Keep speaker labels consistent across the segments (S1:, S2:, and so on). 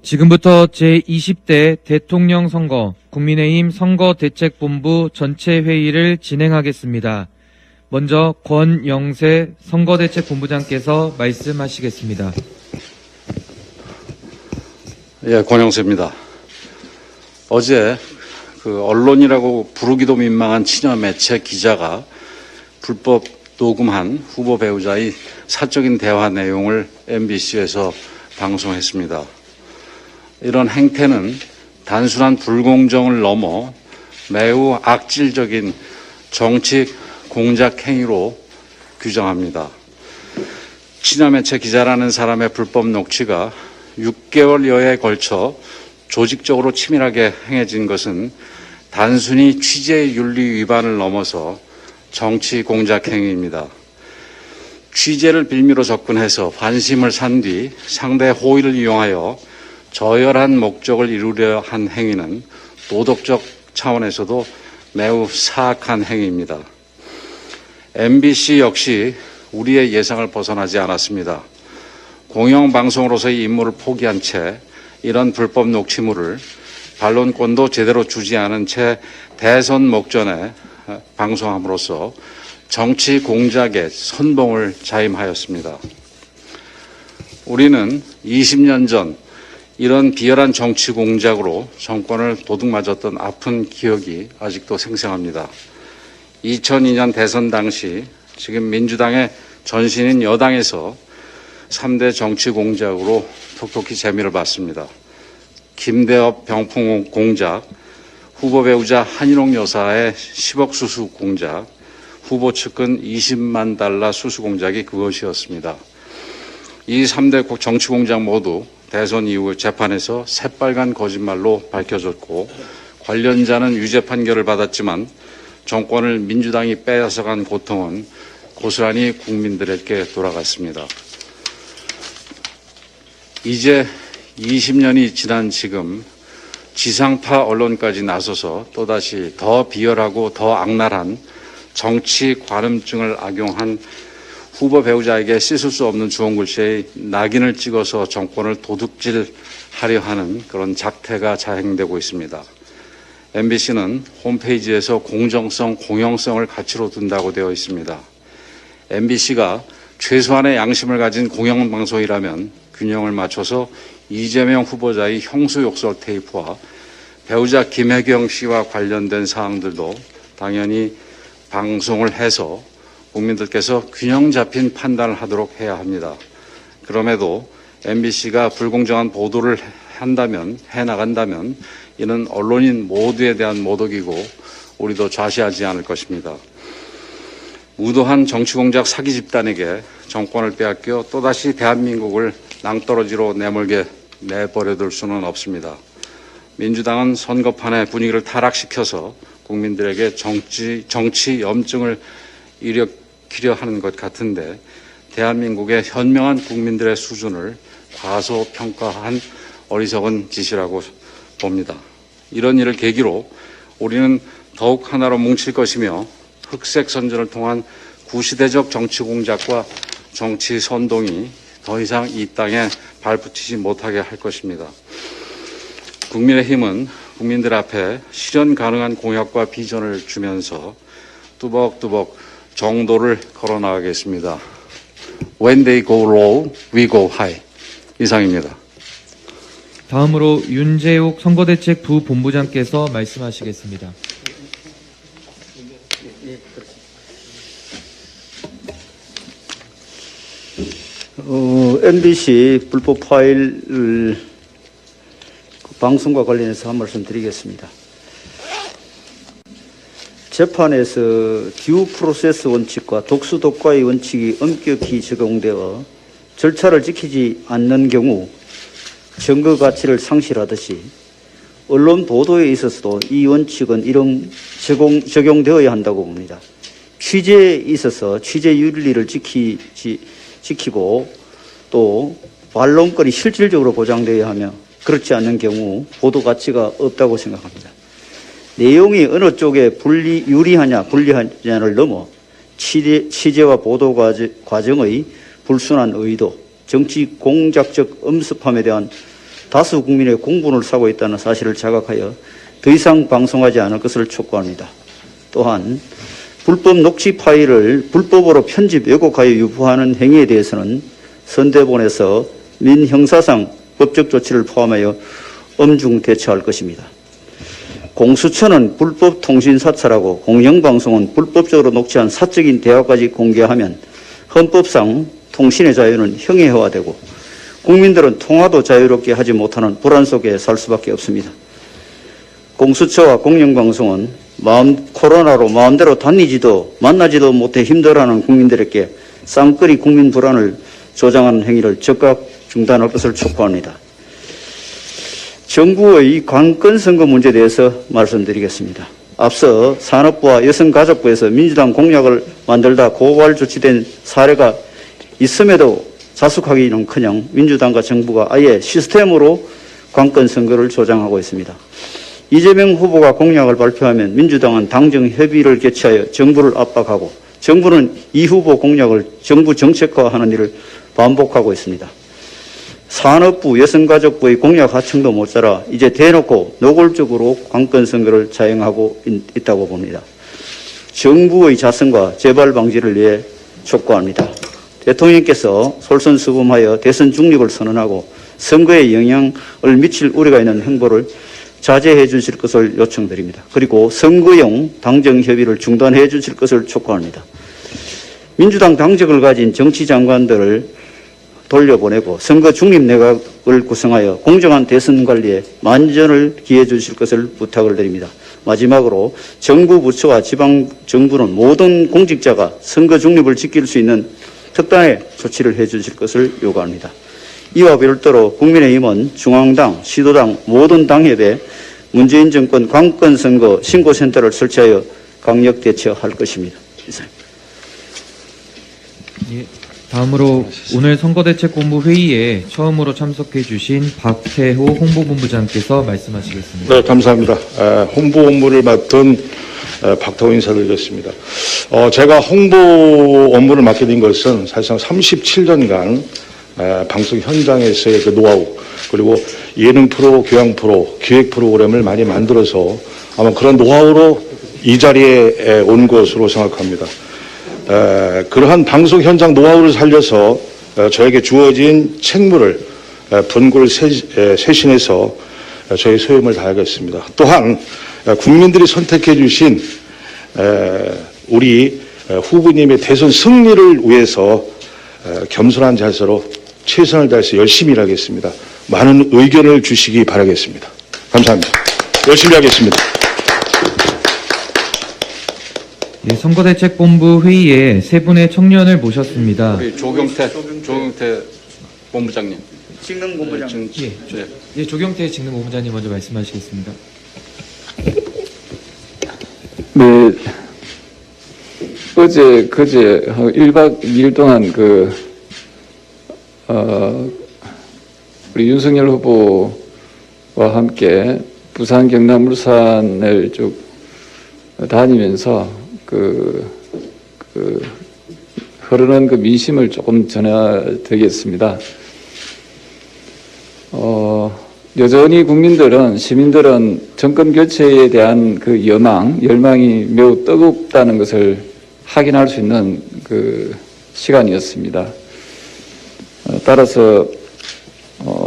S1: 지금부터 제20대 대통령 선거 국민의힘 선거대책본부 전체 회의를 진행하겠습니다. 먼저 권영세 선거대책본부장께서 말씀하시겠습니다.
S2: 예, 권영세입니다. 어제 언론이라고 부르기도 민망한 친여 매체 기자가 불법 녹음한 후보 배우자의 사적인 대화 내용을 MBC에서 방송했습니다. 이런 행태는 단순한 불공정을 넘어 매우 악질적인 정치 공작 행위로 규정합니다. 친여 매체 기자라는 사람의 불법 녹취가 6개월여에 걸쳐 조직적으로 치밀하게 행해진 것은 단순히 취재 윤리 위반을 넘어서 정치 공작 행위입니다. 취재를 빌미로 접근해서 관심을 산 뒤 상대의 호의를 이용하여 저열한 목적을 이루려 한 행위는 도덕적 차원에서도 매우 사악한 행위입니다. MBC 역시 우리의 예상을 벗어나지 않았습니다. 공영방송으로서의 임무를 포기한 채 이런 불법 녹취물을 반론권도 제대로 주지 않은 채 대선 목전에 방송함으로써 정치 공작의 선봉을 자임하였습니다. 우리는 20년 전 이런 비열한 정치 공작으로 정권을 도둑맞았던 아픈 기억이 아직도 생생합니다. 2002년 대선 당시 지금 민주당의 전신인 여당에서 3대 정치 공작으로 톡톡히 재미를 봤습니다. 김대엽 병풍 공작, 후보 배우자 한인옥 여사의 10억 수수 공작, 후보 측근 20만 달러 수수 공작이 그것이었습니다. 이 3대 정치 공작 모두 대선 이후 재판에서 새빨간 거짓말로 밝혀졌고 관련자는 유죄 판결을 받았지만 정권을 민주당이 빼앗아간 고통은 고스란히 국민들에게 돌아갔습니다. 이제 20년이 지난 지금 지상파 언론까지 나서서 또다시 더 비열하고 더 악랄한 정치 관음증을 악용한 후보 배우자에게 씻을 수 없는 주홍글씨의 낙인을 찍어서 정권을 도둑질하려 하는 그런 작태가 자행되고 있습니다. MBC는 홈페이지에서 공정성, 공영성을 가치로 둔다고 되어 있습니다. MBC가 최소한의 양심을 가진 공영방송이라면 균형을 맞춰서 이재명 후보자의 형수욕설 테이프와 배우자 김혜경 씨와 관련된 사항들도 당연히 방송을 해서 국민들께서 균형 잡힌 판단을 하도록 해야 합니다. 그럼에도 MBC가 불공정한 보도를 해나간다면 이는 언론인 모두에 대한 모독이고 우리도 좌시하지 않을 것입니다. 무도한 정치공작 사기 집단에게 정권을 빼앗겨 또다시 대한민국을 낭떠러지로 내버려둘 수는 없습니다. 민주당은 선거판의 분위기를 타락시켜서 국민들에게 정치 염증을 일으키려 하는 것 같은데 대한민국의 현명한 국민들의 수준을 과소평가한 어리석은 짓이라고 봅니다. 이런 일을 계기로 우리는 더욱 하나로 뭉칠 것이며 흑색 선전을 통한 구시대적 정치 공작과 정치 선동이 더 이상 이 땅에 발붙이지 못하게 할 것입니다. 국민의힘은 국민들 앞에 실현 가능한 공약과 비전을 주면서 뚜벅뚜벅 정도를 걸어 나가겠습니다. When they go low, we go high. 이상입니다.
S1: 다음으로 윤재욱 선거대책 부본부장께서 말씀하시겠습니다.
S3: MBC 불법 파일 방송과 관련해서 한 말씀 드리겠습니다. 재판에서 듀 프로세스 원칙과 독수 독과의 원칙이 엄격히 적용되어 절차를 지키지 않는 경우 증거 가치를 상실하듯이 언론 보도에 있어서도 이 원칙은 적용되어야 한다고 봅니다. 취재에 있어서 취재 윤리를 지키고 또 반론권이 실질적으로 보장되어야 하며 그렇지 않는 경우 보도 가치가 없다고 생각합니다. 내용이 어느 쪽에 유리하냐 불리하냐를 넘어 취재와 보도 과정의 불순한 의도, 정치 공작적 엄습함에 대한 다수 국민의 공분을 사고 있다는 사실을 자각하여 더 이상 방송하지 않을 것을 촉구합니다. 또한 불법 녹취 파일을 불법으로 편집, 왜곡하여 유포하는 행위에 대해서는 선대본에서 민형사상 법적 조치를 포함하여 엄중 대처할 것입니다. 공수처는 불법 통신 사찰하고 공영방송은 불법적으로 녹취한 사적인 대화까지 공개하면 헌법상 통신의 자유는 형해화되고 국민들은 통화도 자유롭게 하지 못하는 불안 속에 살 수밖에 없습니다. 공수처와 공영방송은 코로나로 마음대로 다니지도 만나지도 못해 힘들어하는 국민들에게 쌍끌이 국민 불안을 조장하는 행위를 즉각 중단할 것을 촉구합니다. 정부의 관건 선거 문제에 대해서 말씀드리겠습니다. 앞서 산업부와 여성가족부에서 민주당 공약을 만들다 고발 조치된 사례가 있음에도 자숙하기는커녕 민주당과 정부가 아예 시스템으로 관건 선거를 조장하고 있습니다. 이재명 후보가 공약을 발표하면 민주당은 당정 협의를 개최하여 정부를 압박하고 정부는 이 후보 공약을 정부 정책화하는 일을 반복하고 있습니다. 산업부, 여성가족부의 공약 하청도 모자라 이제 대놓고 노골적으로 관건 선거를 자행하고 있다고 봅니다. 정부의 자성과 재발 방지를 위해 촉구합니다. 대통령께서 솔선수범하여 대선 중립을 선언하고 선거에 영향을 미칠 우려가 있는 행보를 자제해 주실 것을 요청드립니다. 그리고 선거용 당정 협의를 중단해 주실 것을 촉구합니다. 민주당 당적을 가진 정치장관들을 돌려보내고 선거 중립 내각을 구성하여 공정한 대선 관리에 만전을 기해 주실 것을 부탁을 드립니다. 마지막으로 정부 부처와 지방 정부는 모든 공직자가 선거 중립을 지킬 수 있는 특단의 조치를 해 주실 것을 요구합니다. 이와 별도로 국민의힘은 중앙당, 시도당 모든 당협에 문재인 정권 관건 선거 신고센터를 설치하여 강력 대처할 것입니다. 이상입니다.
S1: 예, 다음으로 오늘 선거대책본부 회의에 처음으로 참석해 주신 박태호 홍보본부장께서 말씀하시겠습니다.
S4: 네, 감사합니다. 홍보 업무를 맡은 박태호 인사드리겠습니다. 제가 홍보 업무를 맡게 된 것은 사실상 37년간 방송 현장에서의 그 노하우, 그리고 예능 프로, 교양 프로, 기획 프로그램을 많이 만들어서 아마 그런 노하우로 이 자리에 온 것으로 생각합니다. 그러한 방송 현장 노하우를 살려서 저에게 주어진 책무를 분골 쇄신해서 저희 소임을 다하겠습니다. 또한 국민들이 선택해 주신 우리 후보님의 대선 승리를 위해서 겸손한 자세로 최선을 다해서 열심히 일하겠습니다. 많은 의견을 주시기 바라겠습니다. 감사합니다. 열심히 하겠습니다.
S1: 예, 선거대책본부 회의에 세 분의 청년을 모셨습니다.
S2: 우리 조경태 본부장님.
S3: 직능 본부장.
S1: 예, 조경태 직능본부장님 먼저 말씀하시겠습니다.
S5: 네, 어제, 그제, 1박 2일 동안 우리 윤석열 후보와 함께 부산, 경남, 울산을 쭉 다니면서 흐르는 그 민심을 조금 전해드리겠습니다. 여전히 시민들은 정권 교체에 대한 그 열망이 매우 뜨겁다는 것을 확인할 수 있는 그 시간이었습니다. 따라서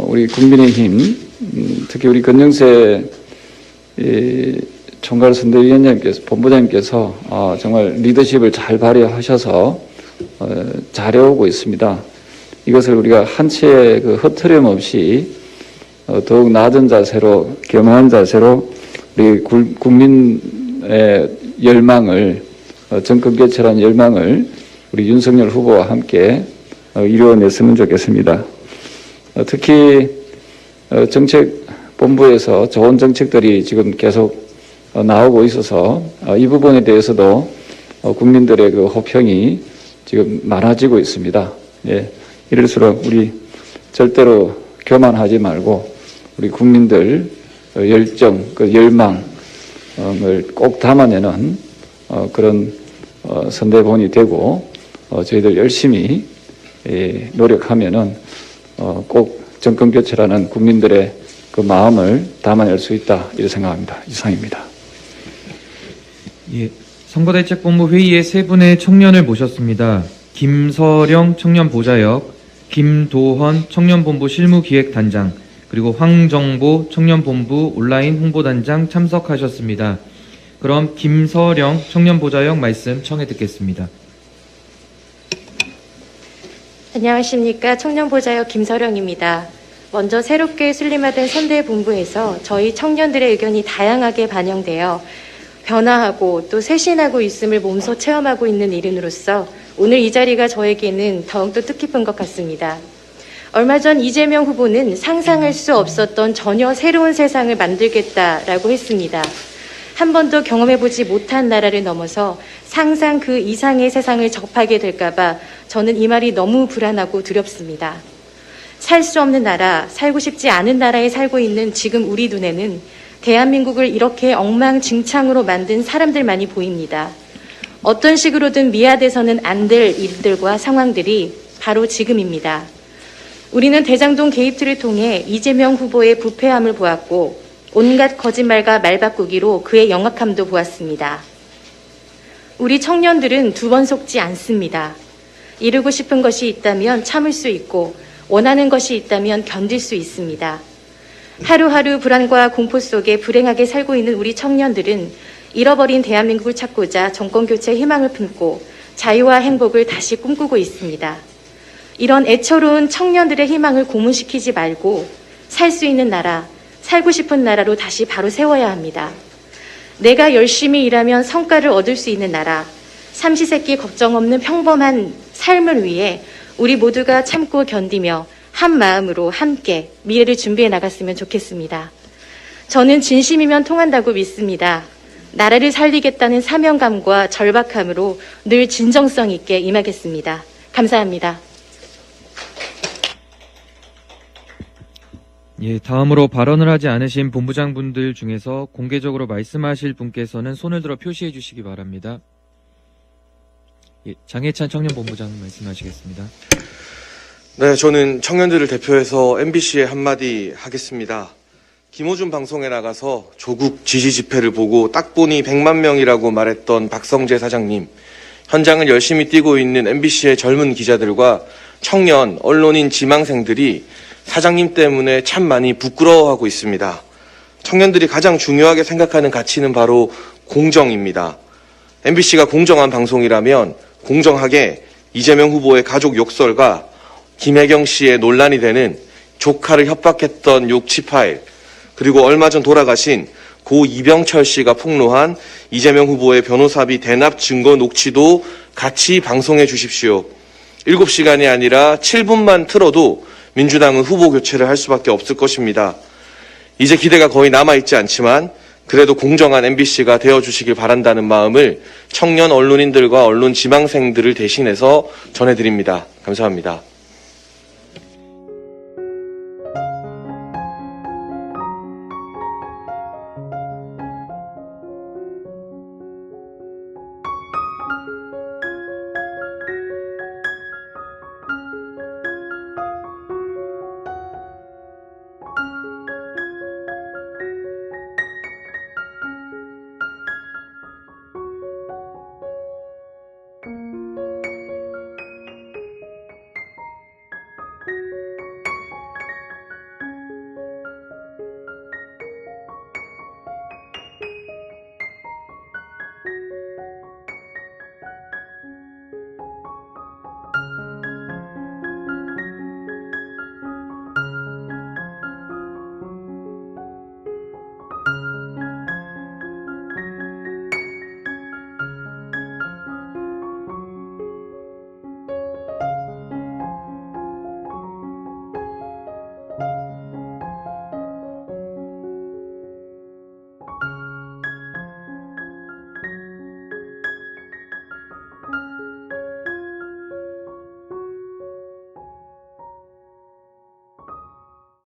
S5: 우리 국민의힘, 특히 우리 권영세 총괄선대위원장님께서, 본부장님께서 정말 리더십을 잘 발휘하셔서 잘해오고 있습니다. 이것을 우리가 한치의 그 허투름 없이 더욱 낮은 자세로, 겸허한 자세로 우리 국민의 열망을, 정권 교체라는 열망을 우리 윤석열 후보와 함께 이루어냈으면 좋겠습니다. 특히 정책본부에서 좋은 정책들이 지금 계속 나오고 있어서 이 부분에 대해서도 국민들의 그 호평이 지금 많아지고 있습니다. 예, 이럴수록 우리 절대로 교만하지 말고 우리 국민들 열정, 그 열망을 꼭 담아내는 그런 선대본이 되고 저희들 열심히 노력하면은 꼭 정권 교체라는 국민들의 그 마음을 담아낼 수 있다 이렇게 생각합니다. 이상입니다.
S1: 예, 선거대책본부 회의에 세 분의 청년을 모셨습니다. 김서령 청년보좌역, 김도헌 청년본부 실무기획단장, 그리고 황정보 청년본부 온라인 홍보단장 참석하셨습니다. 그럼 김서령 청년보좌역 말씀 청해 듣겠습니다.
S6: 안녕하십니까. 청년보좌역 김서령입니다. 먼저 새롭게 순림화된 선대본부에서 저희 청년들의 의견이 다양하게 반영되어 변화하고 또 쇄신하고 있음을 몸소 체험하고 있는 일인으로서 오늘 이 자리가 저에게는 더욱더 뜻깊은 것 같습니다. 얼마 전 이재명 후보는 상상할 수 없었던 전혀 새로운 세상을 만들겠다라고 했습니다. 한 번도 경험해보지 못한 나라를 넘어서 상상 그 이상의 세상을 접하게 될까봐 저는 이 말이 너무 불안하고 두렵습니다. 살 수 없는 나라, 살고 싶지 않은 나라에 살고 있는 지금 우리 눈에는 대한민국을 이렇게 엉망진창으로 만든 사람들만이 보입니다. 어떤 식으로든 미화돼서는 안 될 일들과 상황들이 바로 지금입니다. 우리는 대장동 게이트를 통해 이재명 후보의 부패함을 보았고 온갖 거짓말과 말바꾸기로 그의 영악함도 보았습니다. 우리 청년들은 두 번 속지 않습니다. 이루고 싶은 것이 있다면 참을 수 있고 원하는 것이 있다면 견딜 수 있습니다. 하루하루 불안과 공포 속에 불행하게 살고 있는 우리 청년들은 잃어버린 대한민국을 찾고자 정권교체의 희망을 품고 자유와 행복을 다시 꿈꾸고 있습니다. 이런 애처로운 청년들의 희망을 고문시키지 말고 살 수 있는 나라, 살고 싶은 나라로 다시 바로 세워야 합니다. 내가 열심히 일하면 성과를 얻을 수 있는 나라, 삼시세끼 걱정 없는 평범한 삶을 위해 우리 모두가 참고 견디며 한 마음으로 함께 미래를 준비해 나갔으면 좋겠습니다. 저는 진심이면 통한다고 믿습니다. 나라를 살리겠다는 사명감과 절박함으로 늘 진정성 있게 임하겠습니다. 감사합니다.
S1: 예, 다음으로 발언을 하지 않으신 본부장분들 중에서 공개적으로 말씀하실 분께서는 손을 들어 표시해 주시기 바랍니다. 예, 장해찬 청년본부장 말씀하시겠습니다.
S7: 네, 저는 청년들을 대표해서 MBC에 한마디 하겠습니다. 김호준 방송에 나가서 조국 지지 집회를 보고 딱 보니 100만 명이라고 말했던 박성재 사장님, 현장을 열심히 뛰고 있는 MBC의 젊은 기자들과 청년, 언론인, 지망생들이 사장님 때문에 참 많이 부끄러워하고 있습니다. 청년들이 가장 중요하게 생각하는 가치는 바로 공정입니다. MBC가 공정한 방송이라면 공정하게 이재명 후보의 가족 욕설과 김혜경 씨의 논란이 되는 조카를 협박했던 욕취 파일, 그리고 얼마 전 돌아가신 고 이병철 씨가 폭로한 이재명 후보의 변호사비 대납 증거 녹취도 같이 방송해 주십시오. 7시간이 아니라 7분만 틀어도 민주당은 후보 교체를 할 수밖에 없을 것입니다. 이제 기대가 거의 남아있지 않지만 그래도 공정한 MBC가 되어주시길 바란다는 마음을 청년 언론인들과 언론 지망생들을 대신해서 전해드립니다. 감사합니다.